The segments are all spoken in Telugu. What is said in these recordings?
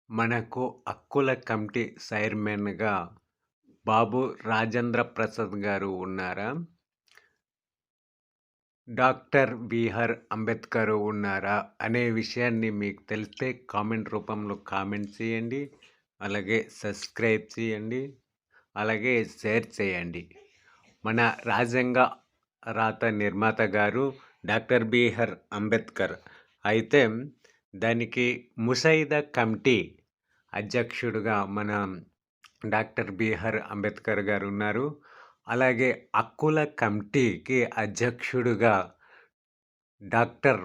మనకు హక్కుల కమిటీ చైర్మన్‌గా బాబు రాజేంద్ర ప్రసాద్ గారు ఉన్నారా? డాక్టర్ బీఆర్ అంబేద్కర్ ఉన్నారా? అనే విషయాన్ని మీకు తెలిస్తే కామెంట్ రూపంలో కామెంట్ చేయండి. అలాగే సబ్స్క్రైబ్ చేయండి. అలాగే షేర్ చేయండి. మన రాజ్యాంగ రాత నిర్మాత గారు డాక్టర్ బీఆర్ అంబేద్కర్. అయితే దానికి ముసాయిదా కమిటీ అధ్యక్షుడుగా మన డాక్టర్ బీఆర్ అంబేద్కర్ గారు ఉన్నారు. అలాగే హక్కుల కమిటీకి అధ్యక్షుడుగా డాక్టర్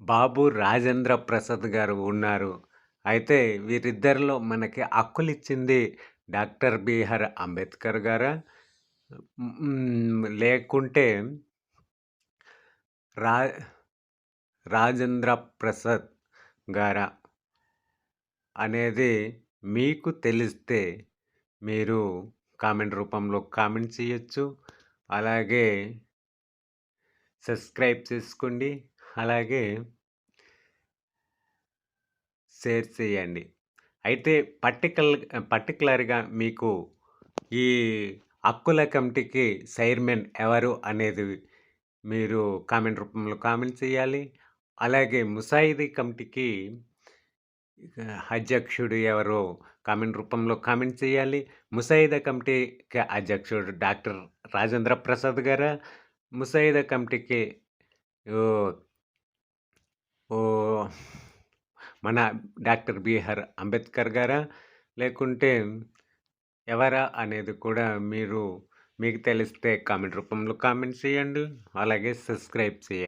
బాబు రాజేంద్ర ప్రసాద్ గారు ఉన్నారు. అయితే వీరిద్దరిలో మనకి హక్కులిచ్చింది డాక్టర్ బీఆర్ అంబేద్కర్ గారా? లేకుంటే రా రాజేంద్ర ప్రసాద్ గారా? అనేది మీకు తెలిస్తే మీరు కామెంట్ రూపంలో కామెంట్ చేయొచ్చు. అలాగే సబ్స్క్రైబ్ చేసుకోండి. అలాగే షేర్ చేయండి. అయితే పర్టిక్యులర్‌గా మీకు ఈ హక్కుల కమిటీకి చైర్మన్ ఎవరు అనేది మీరు కామెంట్ రూపంలో కామెంట్ చేయాలి. అలాగే ముసాయిదా కమిటీకి అధ్యక్షుడు ఎవరో కామెంట్ రూపంలో కామెంట్ చేయాలి. ముసాయిదా కమిటీకి అధ్యక్షుడు డాక్టర్ రాజేంద్ర ప్రసాద్ గారా? ముసాయిదా కమిటీకి ఓహ్! ఓహ్! మన డాక్టర్ బీఆర్ అంబేద్కర్ గారా? లేకుంటే ఎవరా అనేది కూడా మీకు తెలిస్తే కామెంట్ రూపంలో కామెంట్ చేయండి. అలాగే సబ్స్క్రైబ్ చేయండి.